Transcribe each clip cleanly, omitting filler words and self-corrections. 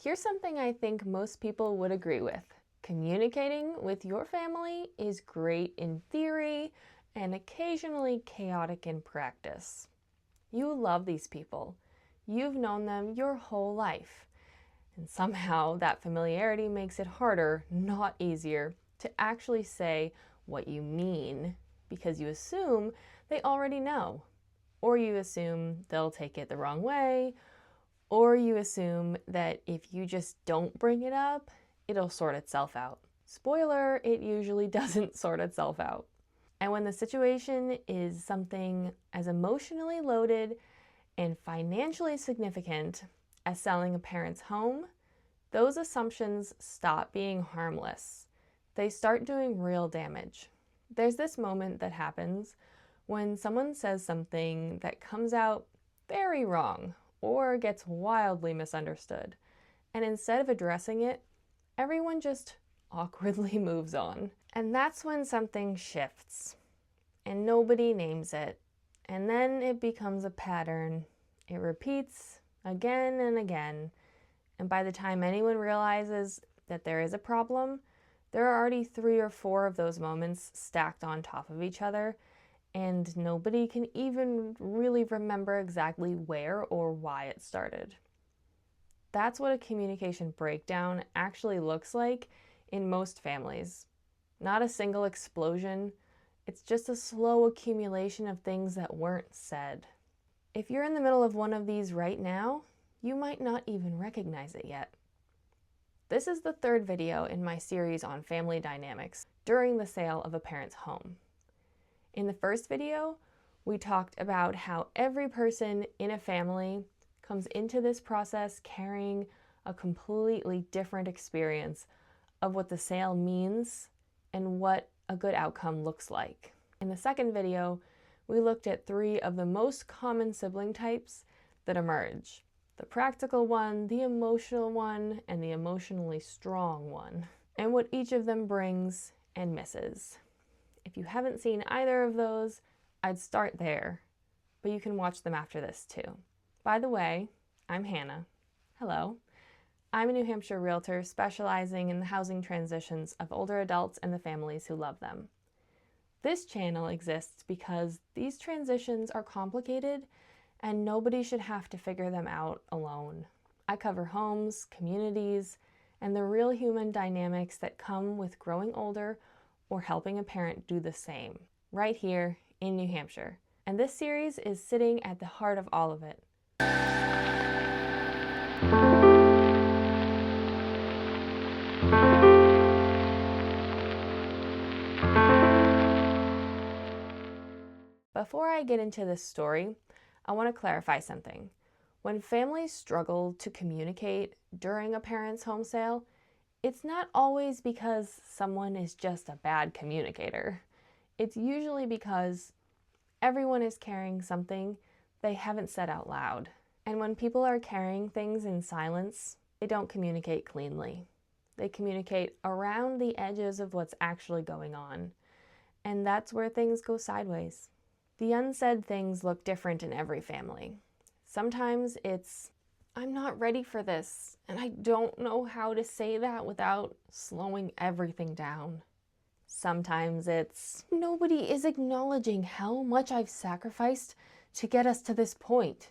Here's something I think most people would agree with. Communicating with your family is great in theory and occasionally chaotic in practice. You love these people. You've known them your whole life. And somehow that familiarity makes it harder, not easier, to actually say what you mean because you assume they already know. Or you assume they'll take it the wrong way, or you assume that if you just don't bring it up, it'll sort itself out. Spoiler, it usually doesn't sort itself out. And when the situation is something as emotionally loaded and financially significant as selling a parent's home, those assumptions stop being harmless. They start doing real damage. There's this moment that happens when someone says something that comes out very wrong or gets wildly misunderstood. And instead of addressing it, everyone just awkwardly moves on. And that's when something shifts and nobody names it. And then it becomes a pattern. It repeats again and again. And by the time anyone realizes that there is a problem, there are already 3 or 4 of those moments stacked on top of each other, and nobody can even really remember exactly where or why it started. That's what a communication breakdown actually looks like in most families. Not a single explosion, it's just a slow accumulation of things that weren't said. If you're in the middle of one of these right now, you might not even recognize it yet. This is the 3rd video in my series on family dynamics during the sale of a parent's home. In the first video, we talked about how every person in a family comes into this process carrying a completely different experience of what the sale means and what a good outcome looks like. In the second video, we looked at 3 of the most common sibling types that emerge: the practical one, the emotional one, and the emotionally strong one, and what each of them brings and misses. If you haven't seen either of those, I'd start there, but you can watch them after this too. By the way, I'm Hannah. Hello. I'm a New Hampshire realtor specializing in the housing transitions of older adults and the families who love them. This channel exists because these transitions are complicated and nobody should have to figure them out alone. I cover homes, communities, and the real human dynamics that come with growing older or helping a parent do the same, right here in New Hampshire. And this series is sitting at the heart of all of it. Before I get into this story, I want to clarify something. When families struggle to communicate during a parent's home sale, it's not always because someone is just a bad communicator. It's usually because everyone is carrying something they haven't said out loud. And when people are carrying things in silence, they don't communicate cleanly. They communicate around the edges of what's actually going on. And that's where things go sideways. The unsaid things look different in every family. Sometimes it's, "I'm not ready for this, and I don't know how to say that without slowing everything down." Sometimes it's, "Nobody is acknowledging how much I've sacrificed to get us to this point."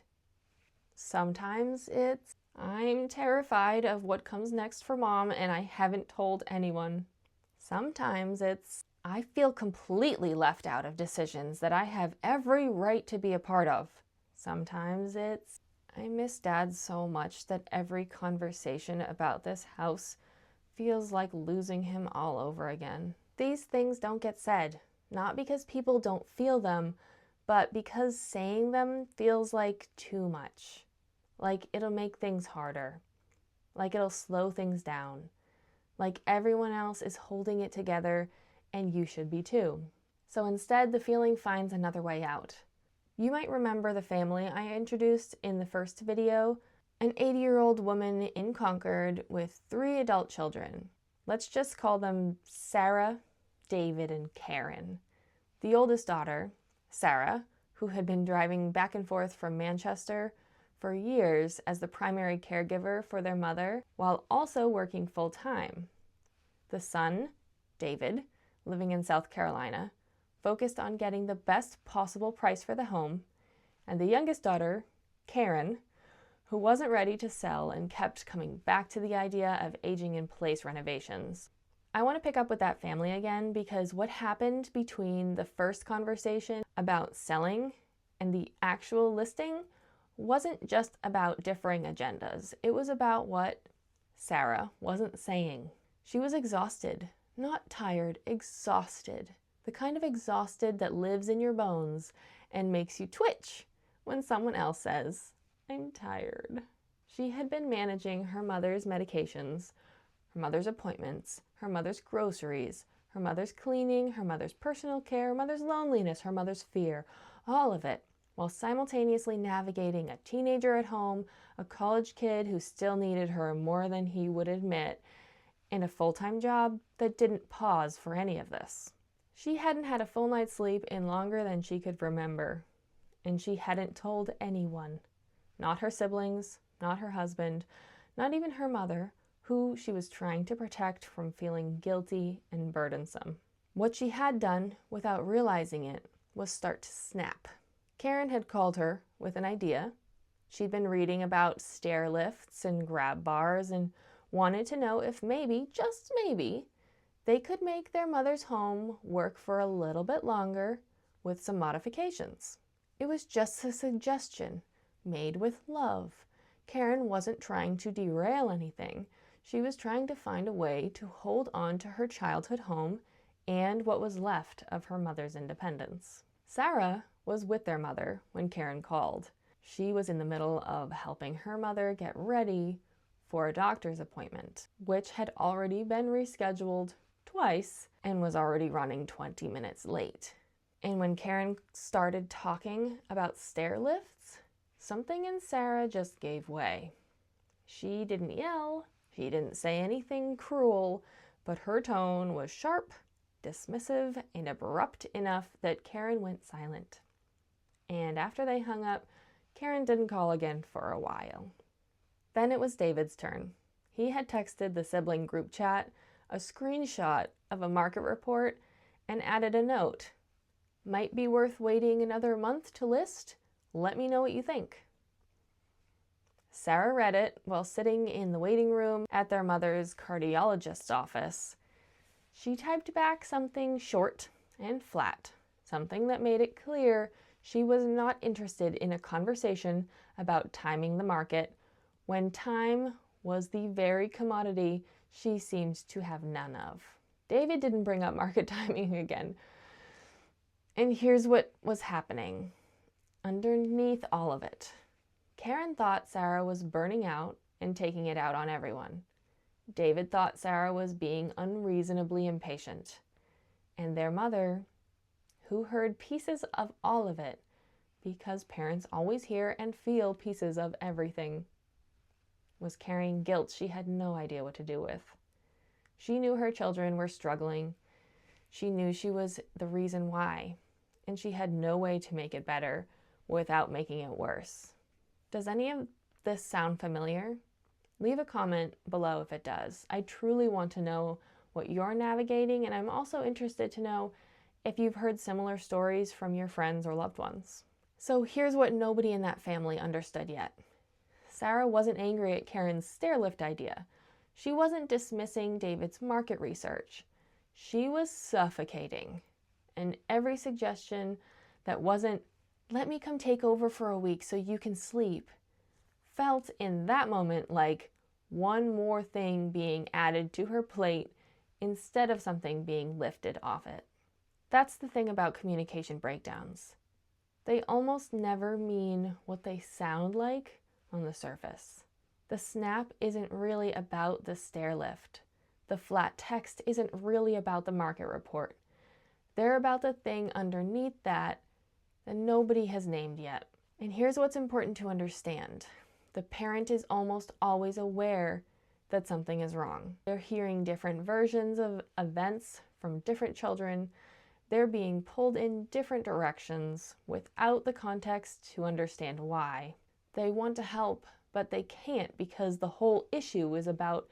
Sometimes it's, "I'm terrified of what comes next for Mom and I haven't told anyone." Sometimes it's, "I feel completely left out of decisions that I have every right to be a part of." Sometimes it's, "I miss Dad so much that every conversation about this house feels like losing him all over again." These things don't get said, not because people don't feel them, but because saying them feels like too much. Like it'll make things harder. Like it'll slow things down. Like everyone else is holding it together and you should be too. So instead, the feeling finds another way out. You might remember the family I introduced in the first video, an 80-year-old woman in Concord with 3 adult children. Let's just call them Sarah, David, and Karen. The oldest daughter, Sarah, who had been driving back and forth from Manchester for years as the primary caregiver for their mother while also working full-time. The son, David, living in South Carolina, focused on getting the best possible price for the home, and the youngest daughter, Karen, who wasn't ready to sell and kept coming back to the idea of aging-in-place renovations. I want to pick up with that family again because what happened between the first conversation about selling and the actual listing wasn't just about differing agendas. It was about what Sarah wasn't saying. She was exhausted, not tired, exhausted. The kind of exhausted that lives in your bones and makes you twitch when someone else says, "I'm tired." She had been managing her mother's medications, her mother's appointments, her mother's groceries, her mother's cleaning, her mother's personal care, her mother's loneliness, her mother's fear, all of it, while simultaneously navigating a teenager at home, a college kid who still needed her more than he would admit, and a full-time job that didn't pause for any of this. She hadn't had a full night's sleep in longer than she could remember, and she hadn't told anyone. Not her siblings, not her husband, not even her mother, who she was trying to protect from feeling guilty and burdensome. What she had done, without realizing it, was start to snap. Karen had called her with an idea. She'd been reading about stair lifts and grab bars and wanted to know if maybe, just maybe, they could make their mother's home work for a little bit longer with some modifications. It was just a suggestion, made with love. Karen wasn't trying to derail anything. She was trying to find a way to hold on to her childhood home and what was left of her mother's independence. Sarah was with their mother when Karen called. She was in the middle of helping her mother get ready for a doctor's appointment, which had already been rescheduled twice and was already running 20 minutes late. And when Karen started talking about stair lifts, something in Sarah just gave way. She didn't yell, she didn't say anything cruel, but her tone was sharp, dismissive, and abrupt enough that Karen went silent. And after they hung up, Karen didn't call again for a while. Then it was David's turn. He had texted the sibling group chat a screenshot of a market report and added a note. "Might be worth waiting another month to list. Let me know what you think." Sarah read it while sitting in the waiting room at their mother's cardiologist's office. She typed back something short and flat, something that made it clear she was not interested in a conversation about timing the market when time was the very commodity she seemed to have none of. David didn't bring up market timing again. And here's what was happening underneath all of it. Karen thought Sarah was burning out and taking it out on everyone. David thought Sarah was being unreasonably impatient. And their mother, who heard pieces of all of it, because parents always hear and feel pieces of everything, was carrying guilt she had no idea what to do with. She knew her children were struggling. She knew she was the reason why, and she had no way to make it better without making it worse. Does any of this sound familiar? Leave a comment below if it does. I truly want to know what you're navigating, and I'm also interested to know if you've heard similar stories from your friends or loved ones. So here's what nobody in that family understood yet. Sarah wasn't angry at Karen's stairlift idea. She wasn't dismissing David's market research. She was suffocating. And every suggestion that wasn't, "Let me come take over for a week so you can sleep," felt in that moment like one more thing being added to her plate instead of something being lifted off it. That's the thing about communication breakdowns. They almost never mean what they sound like on the surface. The snap isn't really about the stair lift. The flat text isn't really about the market report. They're about the thing underneath that nobody has named yet. And here's what's important to understand. The parent is almost always aware that something is wrong. They're hearing different versions of events from different children. They're being pulled in different directions without the context to understand why. They want to help, but they can't because the whole issue is about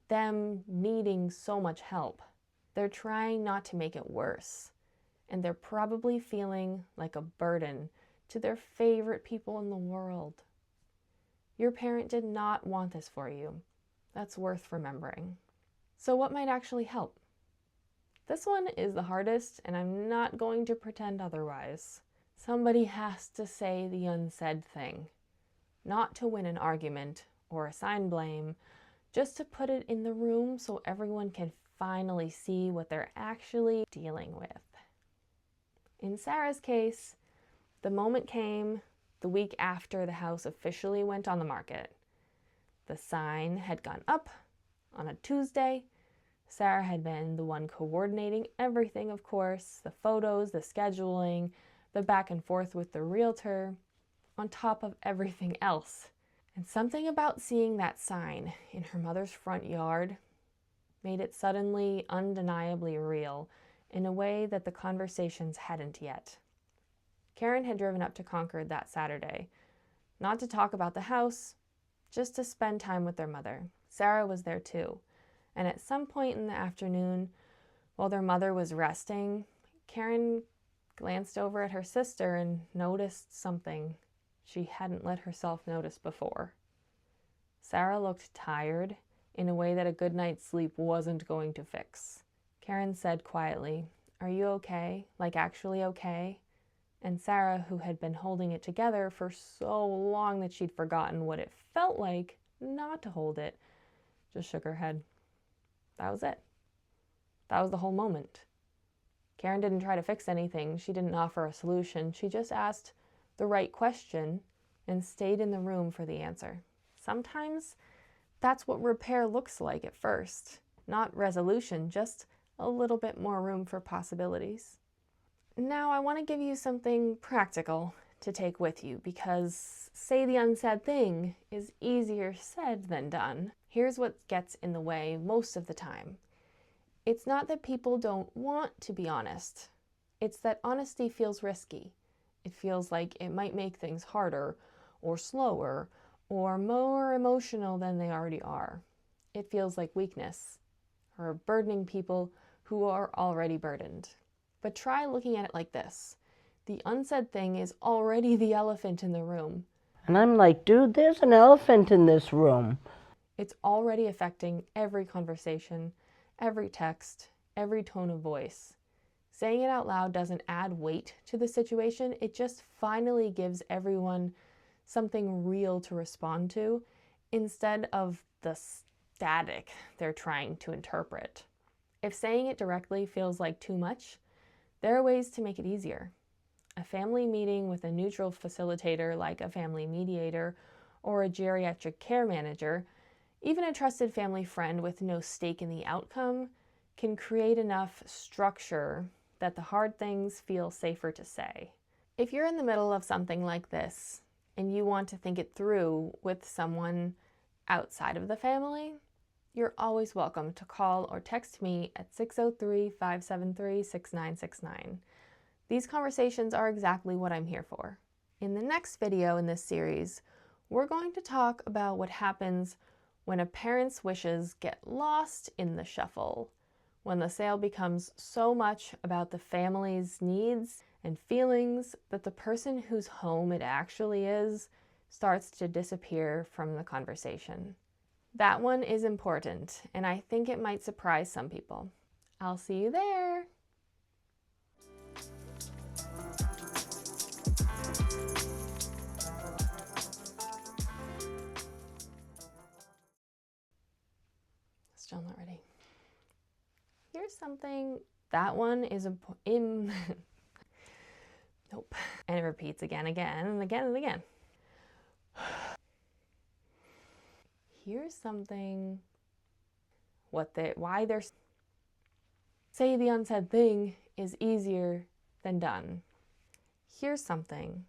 them needing so much help. They're trying not to make it worse, and they're probably feeling like a burden to their favorite people in the world. Your parent did not want this for you. That's worth remembering. So what might actually help? This one is the hardest, and I'm not going to pretend otherwise. Somebody has to say the unsaid thing. Not to win an argument or assign blame, just to put it in the room so everyone can finally see what they're actually dealing with. In Sarah's case, the moment came the week after the house officially went on the market. The sign had gone up on a Tuesday. Sarah had been the one coordinating everything, of course, the photos, the scheduling, the back and forth with the realtor, on top of everything else. And something about seeing that sign in her mother's front yard made it suddenly undeniably real in a way that the conversations hadn't yet. Karen had driven up to Concord that Saturday, not to talk about the house, just to spend time with their mother. Sarah was there too, and at some point in the afternoon, while their mother was resting, Karen glanced over at her sister and noticed something she hadn't let herself notice before. Sarah looked tired in a way that a good night's sleep wasn't going to fix. Karen said quietly, "Are you okay? Like actually okay?" And Sarah, who had been holding it together for so long that she'd forgotten what it felt like not to hold it, just shook her head. That was it. That was the whole moment. Karen didn't try to fix anything. She didn't offer a solution. She just asked the right question and stayed in the room for the answer. Sometimes that's what repair looks like at first. Not resolution, just a little bit more room for possibilities. Now I want to give you something practical to take with you because say the unsaid thing is easier said than done. Here's what gets in the way most of the time. It's not that people don't want to be honest. It's that honesty feels risky. It feels like it might make things harder or slower or more emotional than they already are. It feels like weakness or burdening people who are already burdened. But try looking at it like this. The unsaid thing is already the elephant in the room. And I'm like, dude, there's an elephant in this room. It's already affecting every conversation, every text, every tone of voice. Saying it out loud doesn't add weight to the situation. It just finally gives everyone something real to respond to instead of the static they're trying to interpret. If saying it directly feels like too much, there are ways to make it easier. A family meeting with a neutral facilitator like a family mediator or a geriatric care manager, even a trusted family friend with no stake in the outcome, can create enough structure that the hard things feel safer to say. If you're in the middle of something like this and you want to think it through with someone outside of the family, you're always welcome to call or text me at 603-573-6969. These conversations are exactly what I'm here for. In the next video in this series, we're going to talk about what happens when a parent's wishes get lost in the shuffle, when the sale becomes so much about the family's needs and feelings that the person whose home it actually is starts to disappear from the conversation. That one is important, and I think it might surprise some people. I'll see you there! Still not ready. Here's something. That one is in. Nope. And it repeats again, and again, and again. Here's something. Why they're. Say the unsaid thing is easier than done. Here's something.